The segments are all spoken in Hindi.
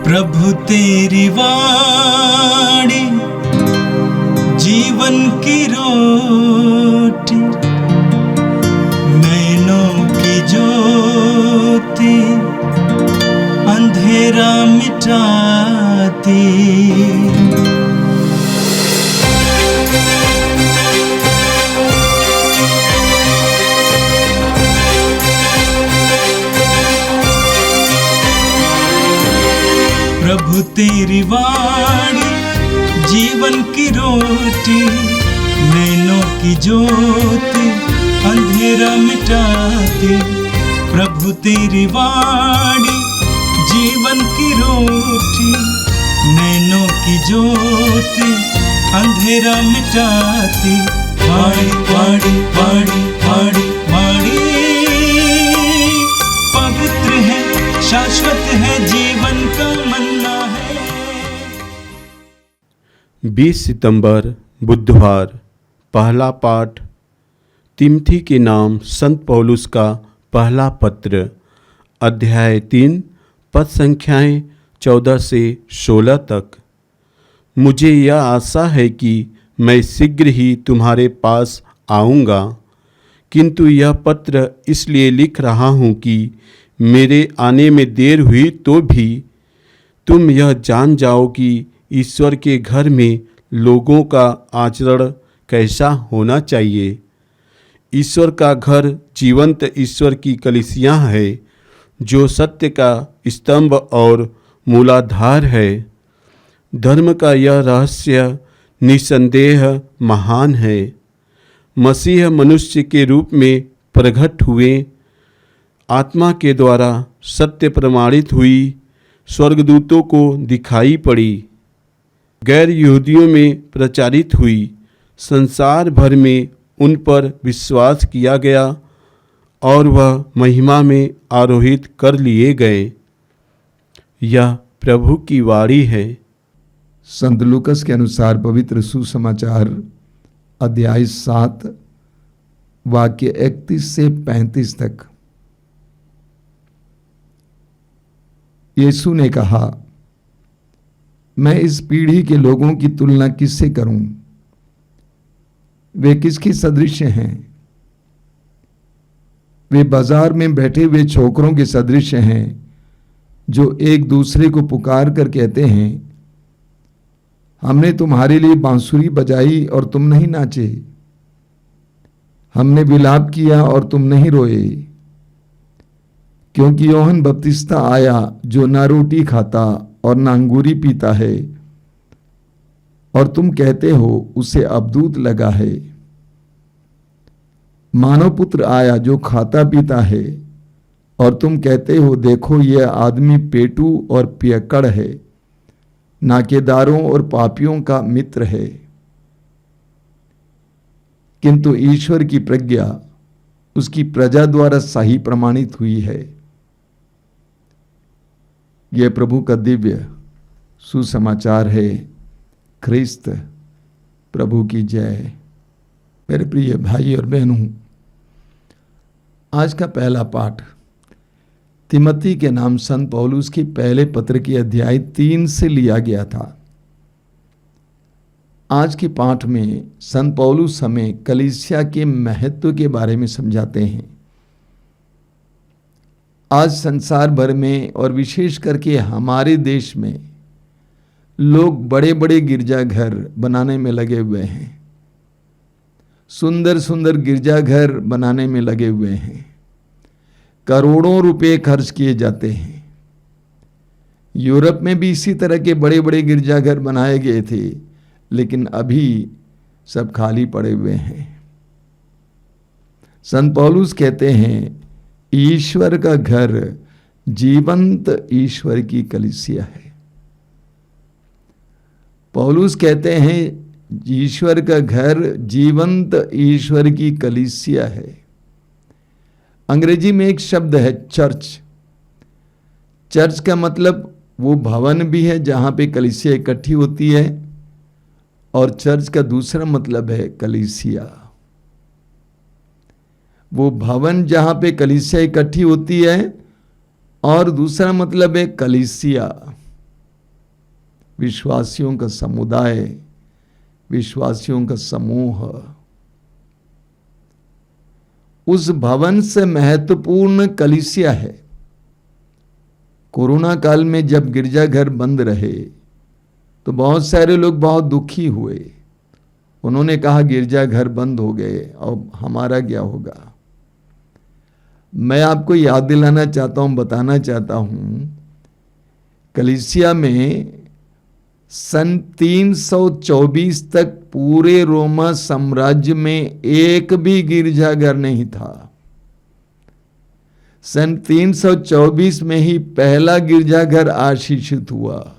प्रभु तेरी वाणी जीवन की रोटी, नैनों की ज्योति अंधेरा मिटाती। प्रभु तेरी वाणी जीवन की रोटी, नैनों की ज्योति अंधेरा मिटाती। प्रभु तेरी वाणी जीवन की रोटी, नैनों की ज्योति अंधेरा मिटाती। वाणी वाणी वाणी वाणी वाणी पवित्र है, शाश्वत है, जीवन का मन्ना है। 20 सितंबर बुधवार। पहला पाठ तिमोथी के नाम संत पौलुस का पहला पत्र, अध्याय 3, पद संख्याएं 14 से 16 तक। मुझे यह आशा है कि मैं शीघ्र ही तुम्हारे पास आऊँगा, किंतु यह पत्र इसलिए लिख रहा हूँ कि मेरे आने में देर हुई तो भी तुम यह जान जाओ कि ईश्वर के घर में लोगों का आचरण कैसा होना चाहिए। ईश्वर का घर जीवंत ईश्वर की कलीसिया है, जो सत्य का स्तंभ और मूलाधार है। धर्म का यह रहस्य निसंदेह महान है। मसीह मनुष्य के रूप में प्रकट हुए, आत्मा के द्वारा सत्य प्रमाणित हुई, स्वर्गदूतों को दिखाई पड़ी, गैर यहूदियों में प्रचारित हुई, संसार भर में उन पर विश्वास किया गया और वह महिमा में आरोहित कर लिए गए। यह प्रभु की वाणी है। संत लूकस के अनुसार पवित्र सुसमाचार अध्याय 7 वाक्य 31 से 35 तक। यीशु ने कहा, मैं इस पीढ़ी के लोगों की तुलना किससे करूं? वे किसके सदृश हैं? वे बाजार में बैठे हुए छोकरों के सदृश हैं, जो एक दूसरे को पुकार कर कहते हैं, हमने तुम्हारे लिए बांसुरी बजाई और तुम नहीं नाचे, हमने विलाप किया और तुम नहीं रोए। क्योंकि यूहन्ना बपतिस्ता आया, जो ना रोटी खाता और ना अंगूरी पीता है, और तुम कहते हो उसे अबदूत लगा है। मानव पुत्र आया, जो खाता पीता है, और तुम कहते हो देखो यह आदमी पेटू और पियक्कड़ है, नाकेदारों और पापियों का मित्र है। किंतु ईश्वर की प्रज्ञा उसकी प्रजा द्वारा सही प्रमाणित हुई है। यह प्रभु का दिव्य सुसमाचार है। ख्रिस्त प्रभु की जय। मेरे प्रिय भाई और बहनों, आज का पहला पाठ तिमोथी के नाम संत पौलुस के पहले पत्र के अध्याय 3 से लिया गया था। आज के पाठ में संत पौलुस हमें कलीसिया के महत्व के बारे में समझाते हैं। आज संसार भर में और विशेष करके हमारे देश में लोग बड़े बड़े गिरजाघर बनाने में लगे हुए हैं, सुंदर सुंदर गिरजाघर बनाने में लगे हुए हैं। करोड़ों रुपए खर्च किए जाते हैं। यूरोप में भी इसी तरह के बड़े बड़े गिरजाघर बनाए गए थे, लेकिन अभी सब खाली पड़े हुए हैं। संत पौलुस कहते हैं, ईश्वर का घर जीवंत ईश्वर की कलीसिया है। पौलुस कहते हैं, ईश्वर का घर जीवंत ईश्वर की कलीसिया है। अंग्रेजी में एक शब्द है चर्च। चर्च का मतलब वो भवन भी है जहां पे कलीसिया इकट्ठी होती है, और चर्च का दूसरा मतलब है कलीसिया। वो भवन जहां पे कलीसिया इकट्ठी होती है, और दूसरा मतलब है कलीसिया। विश्वासियों का समुदाय, विश्वासियों का समूह। उस भवन से महत्वपूर्ण कलीसिया है। कोरोना काल में जब गिरजाघर बंद रहे तो बहुत सारे लोग बहुत दुखी हुए। उन्होंने कहा गिरजाघर बंद हो गए, अब हमारा क्या होगा। मैं आपको याद दिलाना चाहता हूं, बताना चाहता हूं, कलीसिया में सन 324 तक पूरे रोमा साम्राज्य में एक भी गिरजाघर नहीं था। सन 324 में ही पहला गिरजाघर आशीषित हुआ।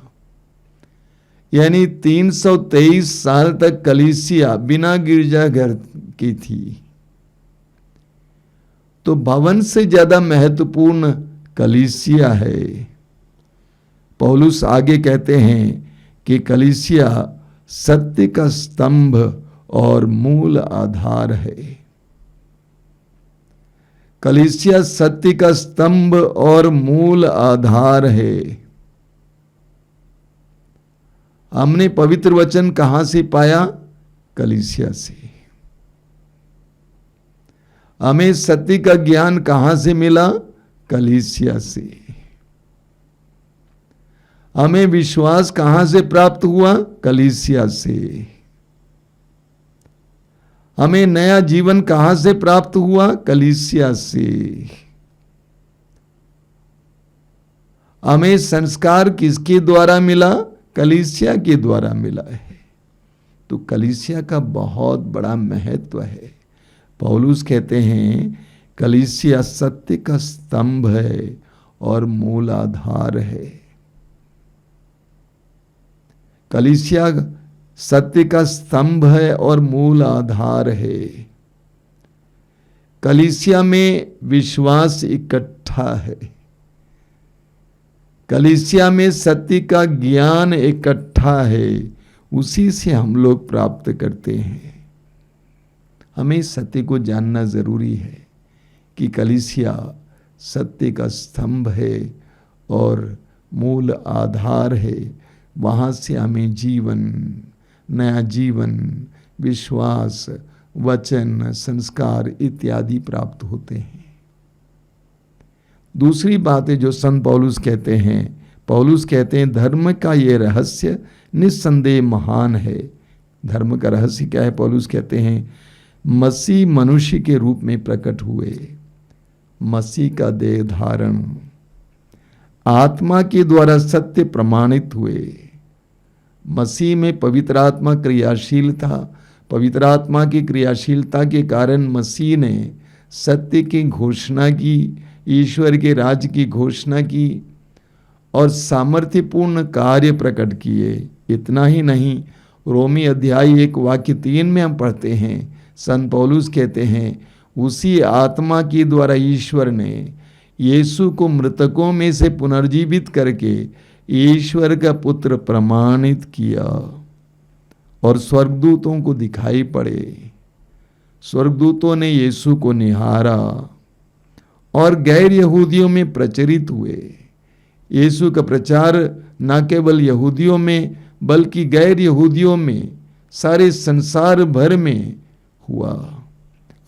यानी 323 साल तक कलीसिया बिना गिरजाघर की थी। तो भवन से ज्यादा महत्वपूर्ण कलीसिया है। पौलुस आगे कहते हैं कि कलीसिया सत्य का स्तंभ और मूल आधार है। कलीसिया सत्य का स्तंभ और मूल आधार है। हमने पवित्र वचन कहां से पाया? कलीसिया से। हमें सत्य का ज्ञान कहां से मिला? कलीसिया से। हमें विश्वास कहां से प्राप्त हुआ? कलीसिया से। हमें नया जीवन कहां से प्राप्त हुआ? कलीसिया से। हमें संस्कार किसके द्वारा मिला? कलीसिया के द्वारा मिला है। तो कलीसिया का बहुत बड़ा महत्व है। पौलुस कहते हैं कलीसिया सत्य का स्तंभ है और मूल आधार है। कलीसिया सत्य का स्तंभ है और मूल आधार है। कलीसिया में विश्वास इकट्ठा है। कलीसिया में सत्य का ज्ञान इकट्ठा है। उसी से हम लोग प्राप्त करते हैं। हमें सत्य को जानना जरूरी है कि कलीसिया सत्य का स्तंभ है और मूल आधार है। वहां से हमें जीवन, नया जीवन, विश्वास, वचन, संस्कार इत्यादि प्राप्त होते हैं। दूसरी बात है जो संत पौलुस कहते हैं, पौलुस कहते हैं धर्म का ये रहस्य निस्संदेह महान है। धर्म का रहस्य क्या है? पौलुस कहते हैं मसीह मनुष्य के रूप में प्रकट हुए, मसीह का देह धारण, आत्मा के द्वारा सत्य प्रमाणित हुए। मसीह में पवित्र आत्मा क्रियाशील था। पवित्र आत्मा की क्रियाशीलता के कारण मसीह ने सत्य की घोषणा की, ईश्वर के राज्य की घोषणा की और सामर्थ्यपूर्ण कार्य प्रकट किए। इतना ही नहीं, रोमी अध्याय 1 वाक्य 3 में हम पढ़ते हैं, संत पौलुस कहते हैं उसी आत्मा के द्वारा ईश्वर ने यीशु को मृतकों में से पुनर्जीवित करके ईश्वर का पुत्र प्रमाणित किया और स्वर्गदूतों को दिखाई पड़े। स्वर्गदूतों ने यीशु को निहारा और गैर यहूदियों में प्रचलित हुए। यीशु का प्रचार न केवल यहूदियों में बल्कि गैर यहूदियों में, सारे संसार भर में हुआ,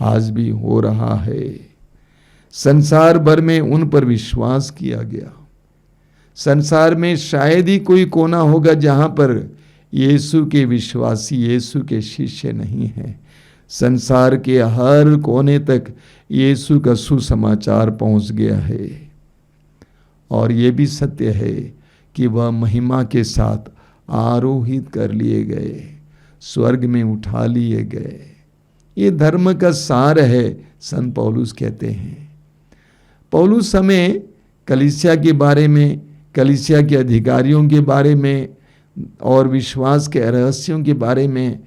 आज भी हो रहा है। संसार भर में उन पर विश्वास किया गया। संसार में शायद ही कोई कोना होगा जहां पर यीशु के विश्वासी, यीशु के शिष्य नहीं हैं। संसार के हर कोने तक यीशु का सुसमाचार पहुंच गया है। और ये भी सत्य है कि वह महिमा के साथ आरोहित कर लिए गए, स्वर्ग में उठा लिए गए। ये धर्म का सार है, संत पौलुस कहते हैं। पौलुस हमें कलीसिया के बारे में, कलीसिया के अधिकारियों के बारे में और विश्वास के रहस्यों के बारे में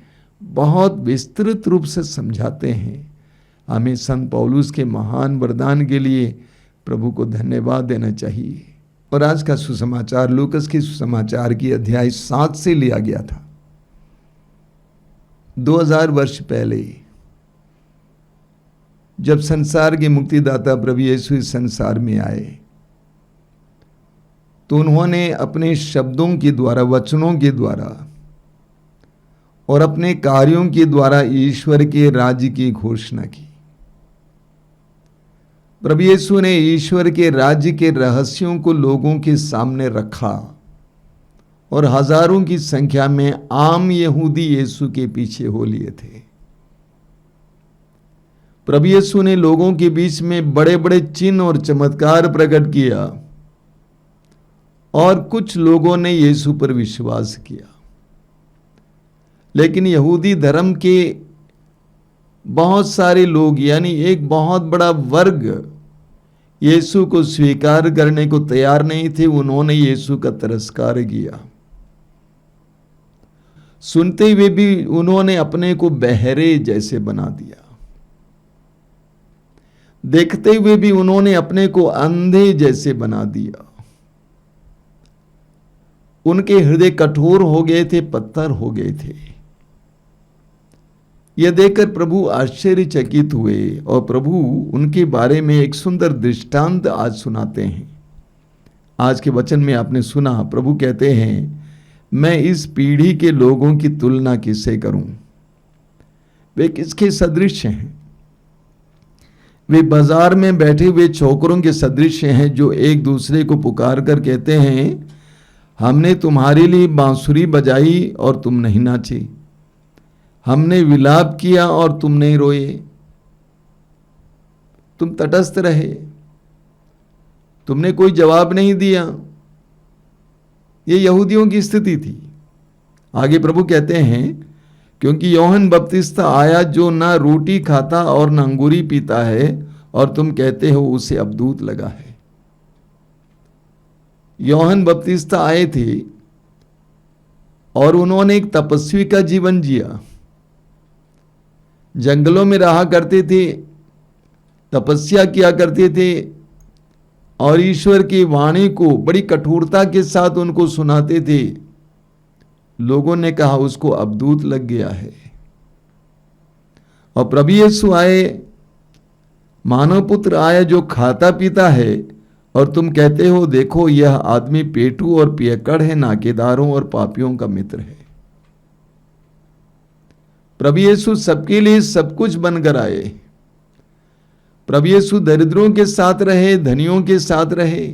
बहुत विस्तृत रूप से समझाते हैं। हमें संत पौलुस के महान वरदान के लिए प्रभु को धन्यवाद देना चाहिए। और आज का सुसमाचार लूकस के सुसमाचार की अध्याय 7 से लिया गया था। 2000 वर्ष पहले जब संसार के मुक्तिदाता प्रभु यीशु इस संसार में आए तो उन्होंने अपने शब्दों के द्वारा, वचनों के द्वारा और अपने कार्यों के द्वारा ईश्वर के राज्य की घोषणा की। प्रभु यीशु ने ईश्वर के राज्य के रहस्यों को लोगों के सामने रखा और हजारों की संख्या में आम यहूदी यीशु के पीछे हो लिए थे। प्रभु यीशु ने लोगों के बीच में बड़े बड़े चिन्ह और चमत्कार प्रकट किया और कुछ लोगों ने यीशु पर विश्वास किया। लेकिन यहूदी धर्म के बहुत सारे लोग, यानी एक बहुत बड़ा वर्ग, यीशु को स्वीकार करने को तैयार नहीं थे। उन्होंने यीशु का तिरस्कार किया। सुनते हुए भी उन्होंने अपने को बहरे जैसे बना दिया। देखते हुए भी उन्होंने अपने को अंधे जैसे बना दिया। उनके हृदय कठोर हो गए थे, पत्थर हो गए थे। यह देखकर प्रभु आश्चर्यचकित हुए और प्रभु उनके बारे में एक सुंदर दृष्टांत आज सुनाते हैं। आज के वचन में आपने सुना, प्रभु कहते हैं, मैं इस पीढ़ी के लोगों की तुलना किससे करूं? वे किसके सदृश हैं? वे बाजार में बैठे हुए छोकरों के सदृश हैं जो एक दूसरे को पुकार कर कहते हैं, हमने तुम्हारे लिए बांसुरी बजाई और तुम नहीं नाचे, हमने विलाप किया और तुम नहीं रोए। तुम तटस्थ रहे, तुमने कोई जवाब नहीं दिया। ये यहूदियों की स्थिति थी। आगे प्रभु कहते हैं, क्योंकि यूहन्ना बपतिस्ता आया जो ना रोटी खाता और ना अंगूरी पीता है, और तुम कहते हो उसे अबदूत लगा है। यूहन्ना बपतिस्ता आए थे और उन्होंने एक तपस्वी का जीवन जिया। जंगलों में रहा करते थे, तपस्या किया करते थे और ईश्वर की वाणी को बड़ी कठोरता के साथ उनको सुनाते थे। लोगों ने कहा उसको अबदूत लग गया है। और प्रभु यीशु आए, मानव पुत्र आया जो खाता पीता है, और तुम कहते हो देखो यह आदमी पेटू और पियक्कड़ है, नाकेदारों और पापियों का मित्र है। प्रभु यीशु सबके लिए सब कुछ बनकर आए। प्रभु यीशु दरिद्रों के साथ रहे, धनियों के साथ रहे,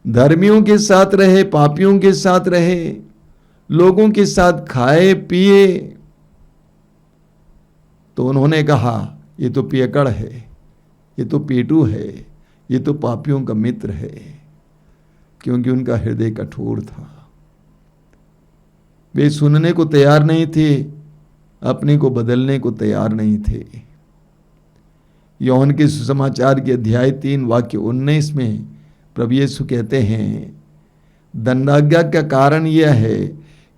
धर्मियों के साथ रहे, पापियों के साथ रहे, लोगों के साथ खाए पिए। तो उन्होंने कहा ये तो पियक्कड़ है, ये तो पेटू है, ये तो पापियों का मित्र है, क्योंकि उनका हृदय कठोर था। वे सुनने को तैयार नहीं थे, अपने को बदलने को तैयार नहीं थे। यूहन्ना के सुसमाचार के अध्याय 3 वाक्य 19 में प्रभु यीशु कहते हैं, दंडाज्ञा का कारण यह है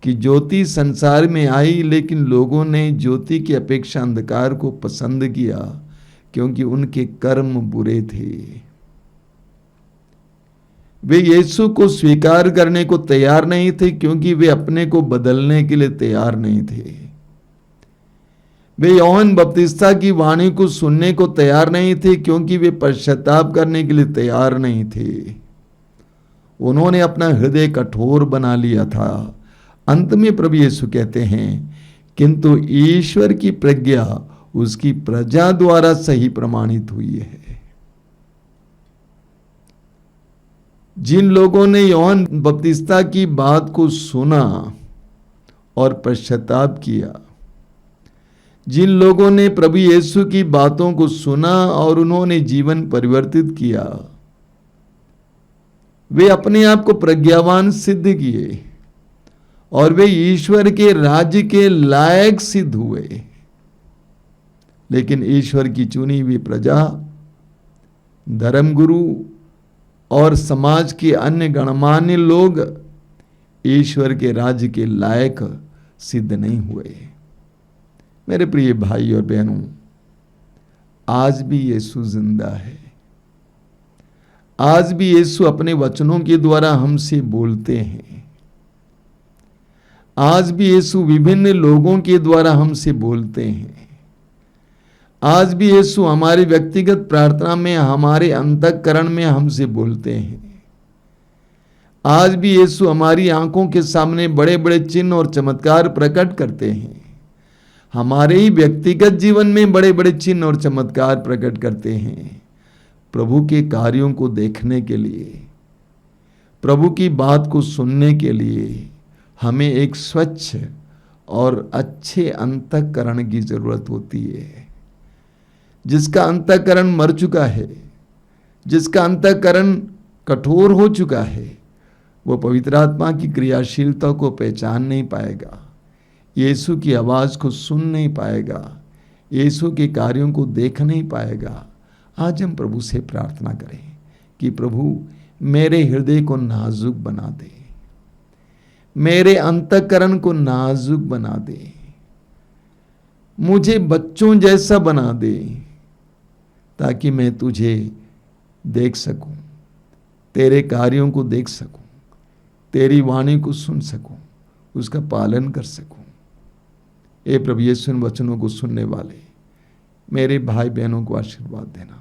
कि ज्योति संसार में आई, लेकिन लोगों ने ज्योति की अपेक्षा अंधकार को पसंद किया, क्योंकि उनके कर्म बुरे थे। वे यीशु को स्वीकार करने को तैयार नहीं थे, क्योंकि वे अपने को बदलने के लिए तैयार नहीं थे। वे यूहन्ना बपतिस्ता की वाणी को सुनने को तैयार नहीं थे, क्योंकि वे पश्चाताप करने के लिए तैयार नहीं थे। उन्होंने अपना हृदय कठोर बना लिया था। अंत में प्रभु यीशु कहते हैं, किंतु ईश्वर की प्रज्ञा उसकी प्रजा द्वारा सही प्रमाणित हुई है। जिन लोगों ने यूहन्ना बपतिस्ता की बात को सुना और पश्चाताप किया, जिन लोगों ने प्रभु यीशु की बातों को सुना और उन्होंने जीवन परिवर्तित किया, वे अपने आप को प्रज्ञावान सिद्ध किए और वे ईश्वर के राज्य के लायक सिद्ध हुए। लेकिन ईश्वर की चुनी हुई प्रजा, धर्मगुरु और समाज के अन्य गणमान्य लोग ईश्वर के राज्य के लायक सिद्ध नहीं हुए। मेरे प्रिय भाई और बहनों, आज भी यीशु जिंदा है। आज भी यीशु अपने वचनों के द्वारा हमसे बोलते हैं। आज भी यीशु विभिन्न लोगों के द्वारा हमसे बोलते हैं। आज भी यीशु हमारे व्यक्तिगत प्रार्थना में, हमारे अंतःकरण में हमसे बोलते हैं। आज भी यीशु हमारी आंखों के सामने बड़े बड़े चिन्ह और चमत्कार प्रकट करते हैं। हमारे ही व्यक्तिगत जीवन में बड़े बड़े चिन्ह और चमत्कार प्रकट करते हैं। प्रभु के कार्यों को देखने के लिए, प्रभु की बात को सुनने के लिए हमें एक स्वच्छ और अच्छे अंतःकरण की जरूरत होती है। जिसका अंतःकरण मर चुका है, जिसका अंतःकरण कठोर हो चुका है, वो पवित्र आत्मा की क्रियाशीलता को पहचान नहीं पाएगा, यीशु की आवाज़ को सुन नहीं पाएगा, यीशु के कार्यों को देख नहीं पाएगा। आज हम प्रभु से प्रार्थना करें कि प्रभु मेरे हृदय को नाजुक बना दे, मेरे अंतःकरण को नाजुक बना दे, मुझे बच्चों जैसा बना दे, ताकि मैं तुझे देख सकूं, तेरे कार्यों को देख सकूं, तेरी वाणी को सुन सकूं, उसका पालन कर सकूं। ए प्रभु यीशु इन वचनों को सुनने वाले मेरे भाई बहनों को आशीर्वाद देना।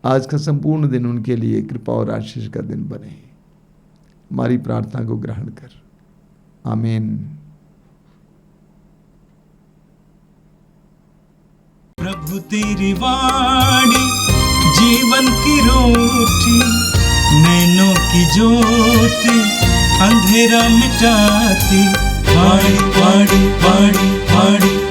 आज का संपूर्ण दिन उनके लिए कृपा और आशीष का दिन बने। हमारी प्रार्थना को ग्रहण कर, आमीन। प्रभु तेरी वाणी जीवन की रोटी, नैनों की ज्योति अंधेरा मिटाती। वाणी वाणी वाणी वाणी